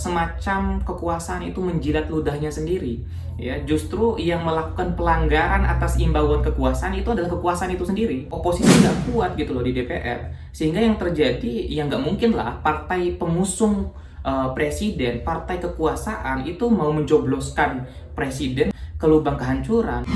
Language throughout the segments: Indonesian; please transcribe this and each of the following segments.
semacam kekuasaan itu menjilat ludahnya sendiri. Ya, justru yang melakukan pelanggaran atas imbauan kekuasaan itu adalah kekuasaan itu sendiri. Oposisi nggak kuat gitu loh di DPR, sehingga yang terjadi ya nggak mungkin lah partai pengusung presiden, partai kekuasaan itu mau menjobloskan presiden ke lubang kehancuran.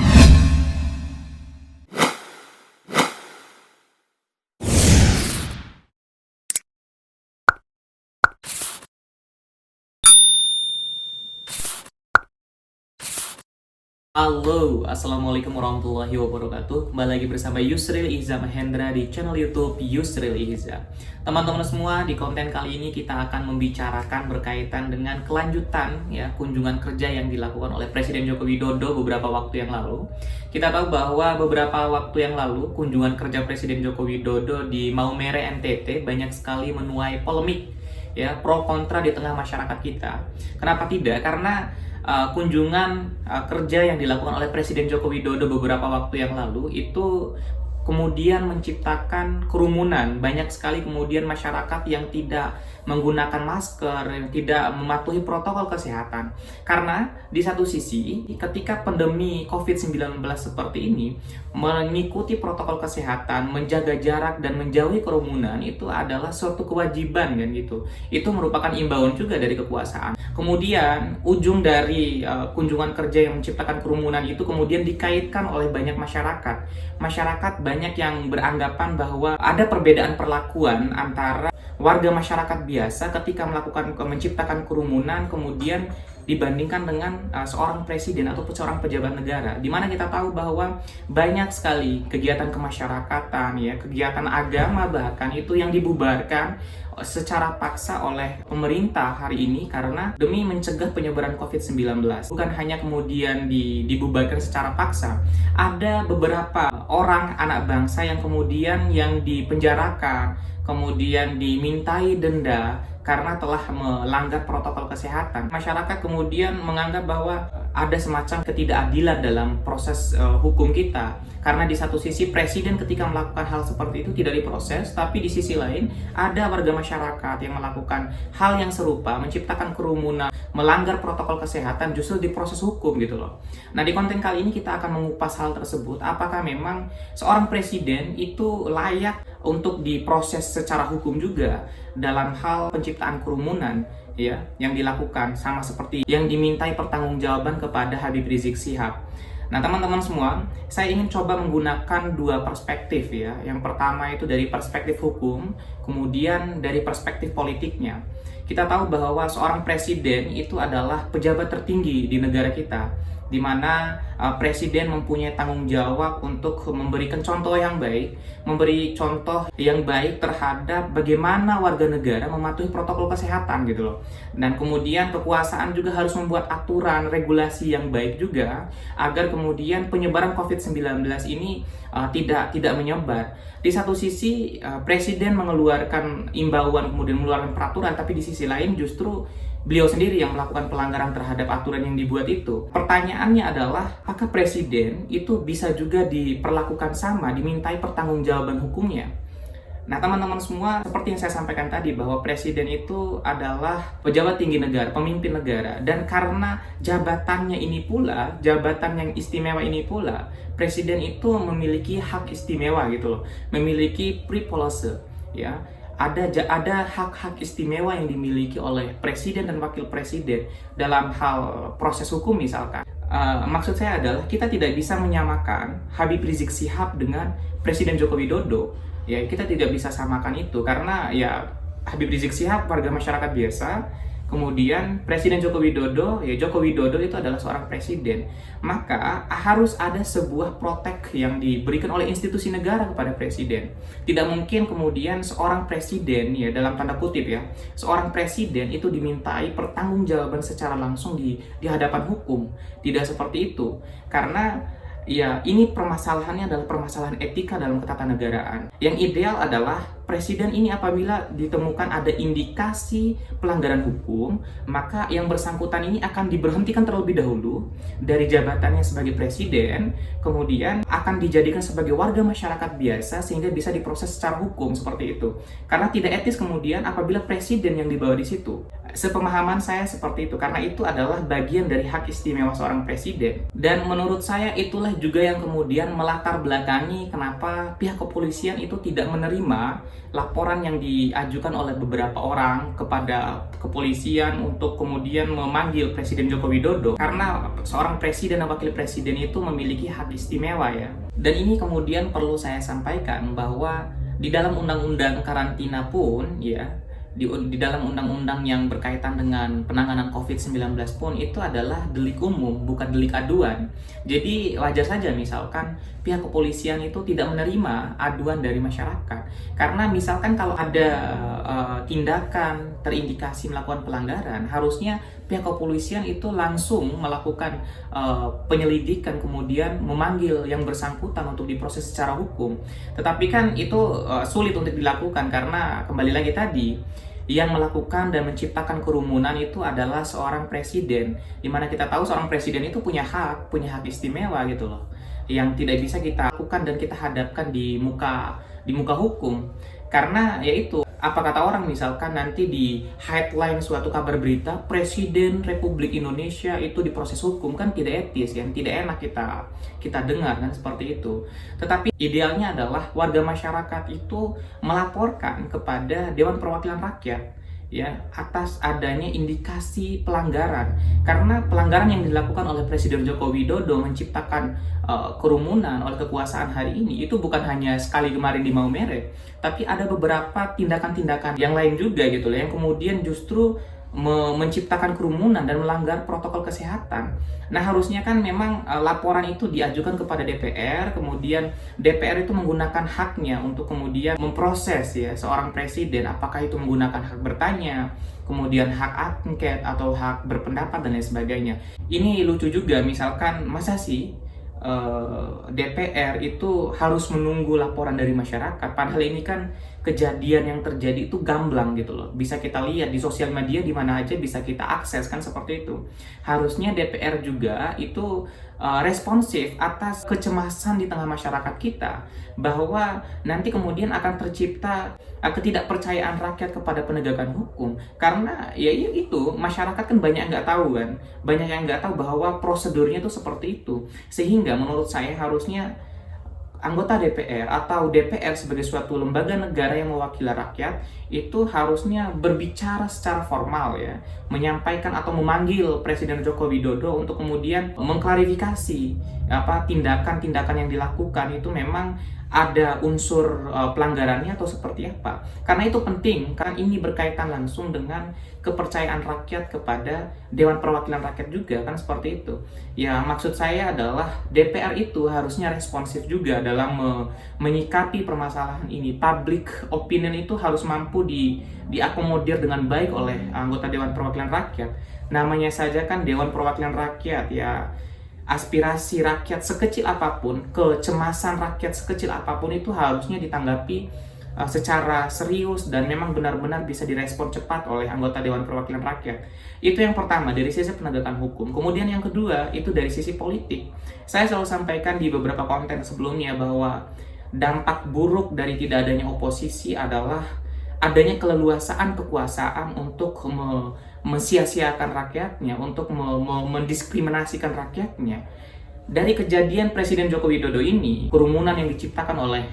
Halo, Assalamualaikum warahmatullahi wabarakatuh. Kembali lagi bersama Yusril Ihza Mahendra di channel YouTube Yusril Ihza. Teman-teman semua, di konten kali ini kita akan membicarakan berkaitan dengan kelanjutan ya kunjungan kerja yang dilakukan oleh Presiden Joko Widodo beberapa waktu yang lalu. Kita tahu bahwa beberapa waktu yang lalu kunjungan kerja Presiden Joko Widodo di Maumere NTT banyak sekali menuai polemik ya, pro kontra di tengah masyarakat kita. Kenapa tidak? Karena kunjungan kerja yang dilakukan oleh Presiden Joko Widodo beberapa waktu yang lalu itu kemudian menciptakan kerumunan. Banyak sekali kemudian masyarakat yang tidak menggunakan masker, yang tidak mematuhi protokol kesehatan. Karena di satu sisi, ketika pandemi COVID-19 seperti ini, mengikuti protokol kesehatan, menjaga jarak dan menjauhi kerumunan itu adalah suatu kewajiban kan gitu. Itu merupakan imbauan juga dari kekuasaan. Kemudian ujung dari kunjungan kerja yang menciptakan kerumunan itu kemudian dikaitkan oleh banyak masyarakat. Masyarakat banyak yang beranggapan bahwa ada perbedaan perlakuan antara warga masyarakat biasa ketika menciptakan kerumunan kemudian dibandingkan dengan seorang presiden atau seorang pejabat negara, di mana kita tahu bahwa banyak sekali kegiatan kemasyarakatan ya, kegiatan agama bahkan itu yang dibubarkan secara paksa oleh pemerintah hari ini karena demi mencegah penyebaran COVID-19. Bukan hanya kemudian dibubarkan secara paksa, ada beberapa orang anak bangsa yang kemudian yang dipenjarakan, kemudian dimintai denda karena telah melanggar protokol kesehatan. Masyarakat kemudian menganggap bahwa ada semacam ketidakadilan dalam proses hukum kita. Karena di satu sisi presiden ketika melakukan hal seperti itu tidak diproses, tapi di sisi lain ada warga masyarakat yang melakukan hal yang serupa, menciptakan kerumunan, melanggar protokol kesehatan justru diproses hukum gitu loh. Nah, di konten kali ini kita akan mengupas hal tersebut. Apakah memang seorang presiden itu layak untuk diproses secara hukum juga dalam hal penciptaan kerumunan ya yang dilakukan, sama seperti yang dimintai pertanggungjawaban kepada Habib Rizik Syihab. Nah, teman-teman semua, saya ingin coba menggunakan dua perspektif ya. Yang pertama itu dari perspektif hukum, kemudian dari perspektif politiknya. Kita tahu bahwa seorang presiden itu adalah pejabat tertinggi di negara kita, di mana presiden mempunyai tanggung jawab untuk memberikan contoh yang baik, memberi contoh yang baik terhadap bagaimana warga negara mematuhi protokol kesehatan gitu loh. Dan kemudian kekuasaan juga harus membuat aturan, regulasi yang baik juga agar kemudian penyebaran COVID-19 ini tidak menyebar. Di satu sisi presiden mengeluarkan imbauan, kemudian mengeluarkan peraturan, tapi di sisi lain justru beliau sendiri yang melakukan pelanggaran terhadap aturan yang dibuat itu. Pertanyaannya adalah, apakah presiden itu bisa juga diperlakukan sama, dimintai pertanggungjawaban hukumnya? Nah, teman-teman semua, seperti yang saya sampaikan tadi bahwa presiden itu adalah pejabat tinggi negara, pemimpin negara, dan karena jabatannya ini pula, jabatan yang istimewa ini pula, presiden itu memiliki hak istimewa gitu loh, memiliki privilege ya. Ada hak-hak istimewa yang dimiliki oleh presiden dan wakil presiden dalam hal proses hukum misalkan. Maksud saya adalah kita tidak bisa menyamakan Habib Rizik Syihab dengan Presiden Joko Widodo. Ya, kita tidak bisa samakan itu karena ya Habib Rizik Syihab warga masyarakat biasa. Kemudian Presiden Joko Widodo itu adalah seorang presiden. Maka harus ada sebuah protek yang diberikan oleh institusi negara kepada presiden. Tidak mungkin kemudian seorang presiden ya dalam tanda kutip ya, seorang presiden itu dimintai pertanggungjawaban secara langsung di hadapan hukum. Tidak seperti itu. Karena ya ini permasalahannya adalah permasalahan etika dalam ketatanegaraan. Yang ideal adalah presiden ini apabila ditemukan ada indikasi pelanggaran hukum, maka yang bersangkutan ini akan diberhentikan terlebih dahulu dari jabatannya sebagai presiden, kemudian akan dijadikan sebagai warga masyarakat biasa sehingga bisa diproses secara hukum seperti itu. Karena tidak etis kemudian apabila presiden yang dibawa di situ. Sepemahaman saya seperti itu, karena itu adalah bagian dari hak istimewa seorang presiden. Dan menurut saya itulah juga yang kemudian melatar belakangi kenapa pihak kepolisian itu tidak menerima laporan yang diajukan oleh beberapa orang kepada kepolisian untuk kemudian memanggil Presiden Joko Widodo, karena seorang presiden dan wakil presiden itu memiliki hak istimewa ya. Dan ini kemudian perlu saya sampaikan bahwa di dalam undang-undang karantina pun ya, di dalam undang-undang yang berkaitan dengan penanganan COVID-19 pun itu adalah delik umum, bukan delik aduan. Jadi wajar saja misalkan pihak kepolisian itu tidak menerima aduan dari masyarakat. Karena misalkan kalau ada tindakan terindikasi melakukan pelanggaran, harusnya pihak kepolisian itu langsung melakukan penyelidikan, kemudian memanggil yang bersangkutan untuk diproses secara hukum. Tetapi kan itu sulit untuk dilakukan karena kembali lagi tadi, yang melakukan dan menciptakan kerumunan itu adalah seorang presiden, dimana kita tahu seorang presiden itu punya hak istimewa gitu loh, yang tidak bisa kita lakukan dan kita hadapkan di muka hukum. Karena yaitu, apa kata orang, misalkan nanti di headline suatu kabar berita Presiden Republik Indonesia itu diproses hukum, kan tidak etis kan, tidak enak kita dengar kan seperti itu. Tetapi idealnya adalah warga masyarakat itu melaporkan kepada Dewan Perwakilan Rakyat ya atas adanya indikasi pelanggaran, karena pelanggaran yang dilakukan oleh Presiden Joko Widodo menciptakan kerumunan oleh kekuasaan hari ini itu bukan hanya sekali kemarin di Maumere, tapi ada beberapa tindakan-tindakan yang lain juga gitu loh, yang kemudian justru menciptakan kerumunan dan melanggar protokol kesehatan. Nah, harusnya kan memang laporan itu diajukan kepada DPR, kemudian DPR itu menggunakan haknya untuk kemudian memproses ya seorang presiden, apakah itu menggunakan hak bertanya, kemudian hak angket atau hak berpendapat dan lain sebagainya. Ini lucu juga, misalkan masa sih DPR itu harus menunggu laporan dari masyarakat, padahal ini kan kejadian yang terjadi itu gamblang gitu loh, bisa kita lihat di sosial media, di mana aja bisa kita akses kan seperti itu. Harusnya DPR juga itu responsif atas kecemasan di tengah masyarakat kita, bahwa nanti kemudian akan tercipta ketidakpercayaan rakyat kepada penegakan hukum, karena ya itu masyarakat kan banyak yang nggak tahu bahwa prosedurnya itu seperti itu. Sehingga menurut saya harusnya anggota DPR atau DPR sebagai suatu lembaga negara yang mewakili rakyat itu harusnya berbicara secara formal ya, menyampaikan atau memanggil Presiden Joko Widodo untuk kemudian mengklarifikasi tindakan-tindakan yang dilakukan itu memang ada unsur pelanggarannya atau seperti apa. Karena itu penting, karena ini berkaitan langsung dengan kepercayaan rakyat kepada Dewan Perwakilan Rakyat juga kan seperti itu. Ya, maksud saya adalah DPR itu harusnya responsif juga dalam menyikapi permasalahan ini. Public opinion itu harus mampu diakomodir dengan baik oleh anggota Dewan Perwakilan Rakyat. Namanya saja kan Dewan Perwakilan Rakyat ya. Aspirasi rakyat sekecil apapun, kecemasan rakyat sekecil apapun itu harusnya ditanggapi secara serius dan memang benar-benar bisa direspon cepat oleh anggota Dewan Perwakilan Rakyat. Itu yang pertama dari sisi penegakan hukum. Kemudian yang kedua itu dari sisi politik. Saya selalu sampaikan di beberapa konten sebelumnya bahwa dampak buruk dari tidak adanya oposisi adalah adanya keleluasaan kekuasaan untuk mensia-siakan rakyatnya, untuk mendiskriminasikan rakyatnya. Dari kejadian Presiden Joko Widodo ini, kerumunan yang diciptakan oleh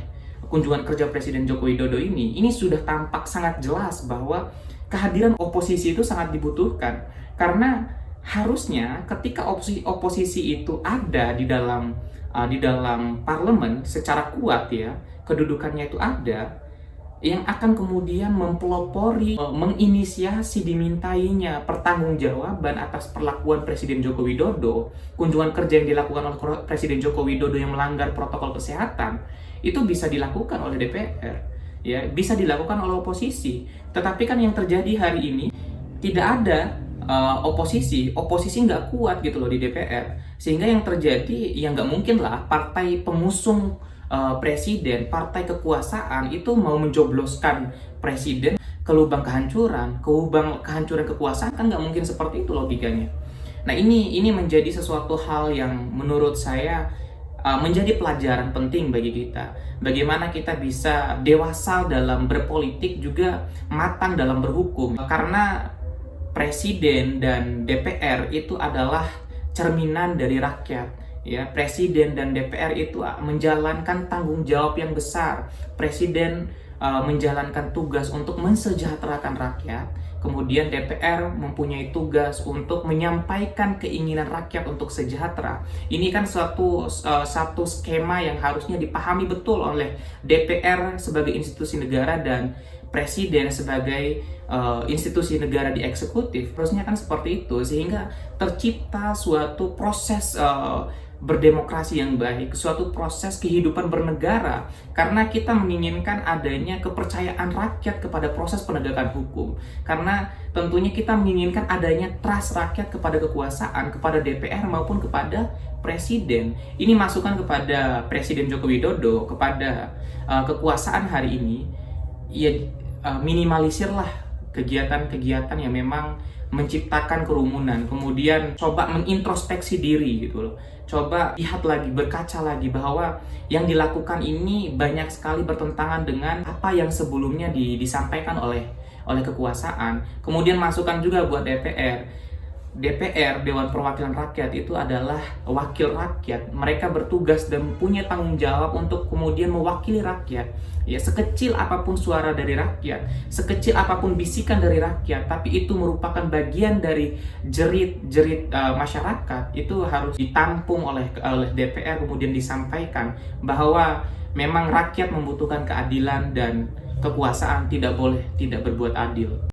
kunjungan kerja Presiden Joko Widodo ini sudah tampak sangat jelas bahwa kehadiran oposisi itu sangat dibutuhkan. Karena harusnya ketika oposisi itu ada di dalam parlemen secara kuat ya, kedudukannya itu ada, yang akan kemudian mempelopori, menginisiasi dimintainya pertanggungjawaban atas perlakuan Presiden Joko Widodo, kunjungan kerja yang dilakukan oleh Presiden Joko Widodo yang melanggar protokol kesehatan, itu bisa dilakukan oleh DPR, ya, bisa dilakukan oleh oposisi. Tetapi kan yang terjadi hari ini tidak ada oposisi nggak kuat gitu loh di DPR, sehingga yang terjadi ya nggak mungkin lah partai pengusung presiden, partai kekuasaan itu mau menjobloskan presiden ke lubang kehancuran kekuasaan, kan nggak mungkin seperti itu logikanya. Nah, ini menjadi sesuatu hal yang menurut saya menjadi pelajaran penting bagi kita. Bagaimana kita bisa dewasa dalam berpolitik, juga matang dalam berhukum. Karena presiden dan DPR itu adalah cerminan dari rakyat. Ya, presiden dan DPR itu menjalankan tanggung jawab yang besar. Presiden menjalankan tugas untuk mensejahterakan rakyat, kemudian DPR mempunyai tugas untuk menyampaikan keinginan rakyat untuk sejahtera. Ini kan satu skema yang harusnya dipahami betul oleh DPR sebagai institusi negara dan presiden sebagai institusi negara di eksekutif. Harusnya kan seperti itu, sehingga tercipta suatu proses berdemokrasi yang baik, suatu proses kehidupan bernegara, karena kita menginginkan adanya kepercayaan rakyat kepada proses penegakan hukum. Karena tentunya kita menginginkan adanya trust rakyat kepada kekuasaan, kepada DPR maupun kepada presiden. Ini masukan kepada Presiden Joko Widodo, kepada kekuasaan hari ini, ya minimalisirlah kegiatan-kegiatan yang memang menciptakan kerumunan, kemudian coba mengintrospeksi diri gitu loh. Coba lihat lagi, berkaca lagi bahwa yang dilakukan ini banyak sekali bertentangan dengan apa yang sebelumnya disampaikan oleh kekuasaan. Kemudian masukan juga buat DPR. DPR, Dewan Perwakilan Rakyat, itu adalah wakil rakyat. Mereka bertugas dan punya tanggung jawab untuk kemudian mewakili rakyat. Ya, sekecil apapun suara dari rakyat, sekecil apapun bisikan dari rakyat, tapi itu merupakan bagian dari jerit-jerit masyarakat, itu harus ditampung oleh DPR, kemudian disampaikan bahwa memang rakyat membutuhkan keadilan dan kekuasaan tidak boleh tidak berbuat adil.